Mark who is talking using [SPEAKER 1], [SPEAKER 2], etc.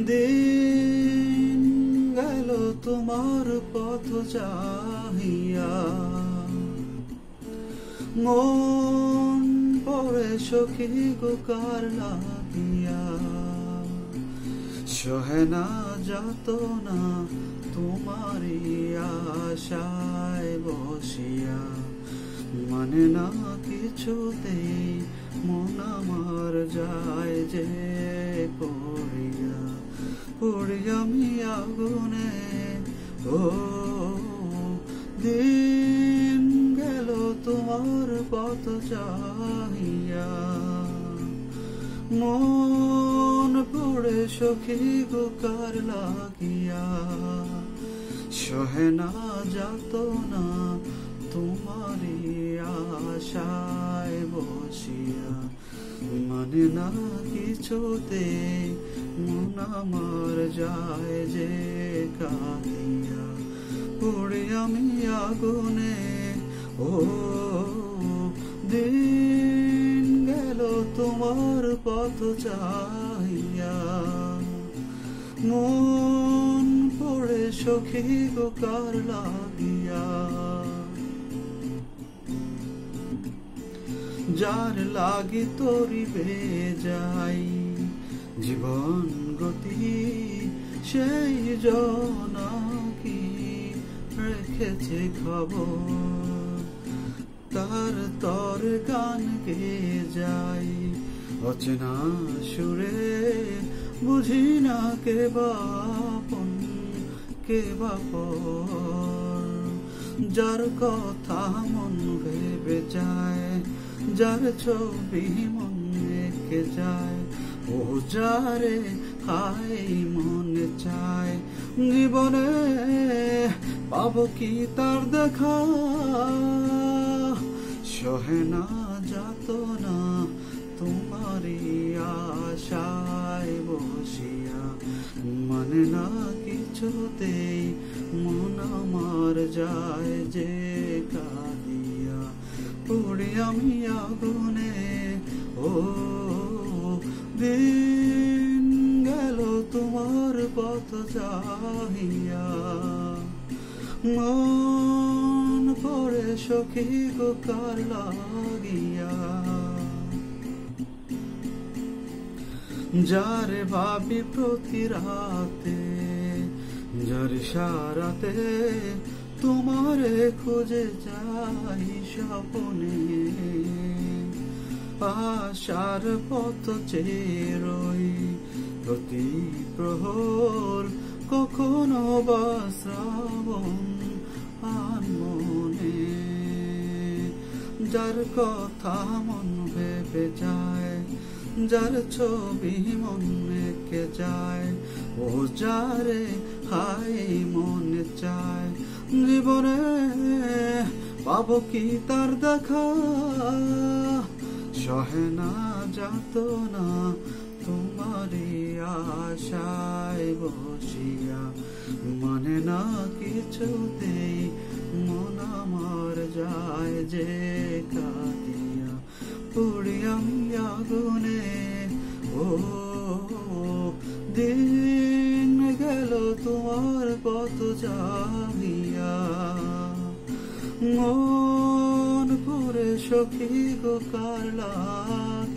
[SPEAKER 1] দিন গেল তোমার পথ চাহিয়া, মন পড়ে সখী গো কার লাগিয়া। সহে না যাতনা তোমারি আশায় বসিয়া, মানে না কিছুতেই মন আমার যায় যে পড়িয়া। পড়ি আমি আগুনে, ও দিন গেল তোমার পথ চাহিয়া, মন পড়ে সখী গো কার লাগিয়া। সহে না যাতনা তোমারি আশায় বসিয়া, মানে না কিছুতে মন আমার যায় যে কাঁদিয়া। পড়ে আমি আগুনে, ও দিন গেল তোমার পথ চাহিয়া, মন পড়ে সখী গো কার লাগিয়া। যার লাগি তরিবে যাই জীবন গতি, সেই জনাকি রেখেছে খবর। তার তর গান গেয়ে যাই অচেনা সুরে, বুঝি না কে বাপন কে বাপর। যার কথা মন ভেবে যায়, যার ছবি মন এঁকে যায়, ও যারে হাই মনে চায়। জীবনে পাবো কি তার দেখা, সহে না যাতনা তোমারি আশায় বসিয়া, মানে না কিছুতেই মন আমার যায় যে কাঁদিয়া। পড়ি আমি আগুনে, ও দিন গেল তোমার পথ চাহিয়া, মন পড়ে সখী গো কার লাগিয়া। যারে ভাবি প্রতি রাতে, যার সারাতে তোমারে খুঁজে যাই স্বপনে। আশার পথ চেয়ে রই প্রতি প্রহর, কখনো বা শ্রাবণ আনমনে। যার কথা মন ভেবে যায়, যার ছবি মন এঁকে যায়, ও যারে হাই মনে চায়। জীবনে পাবো কি তার দেখা, সহে না যাতনা তোমারি আশায় বসিয়া, মানে না কিছুতেই মন আমার যায় যে কাঁদিয়া। পড়ি আমি আগুনে, ও দিন গেল তোমার পথ চাহিয়া, মন পড়ে সখী গো কার লাগিয়া।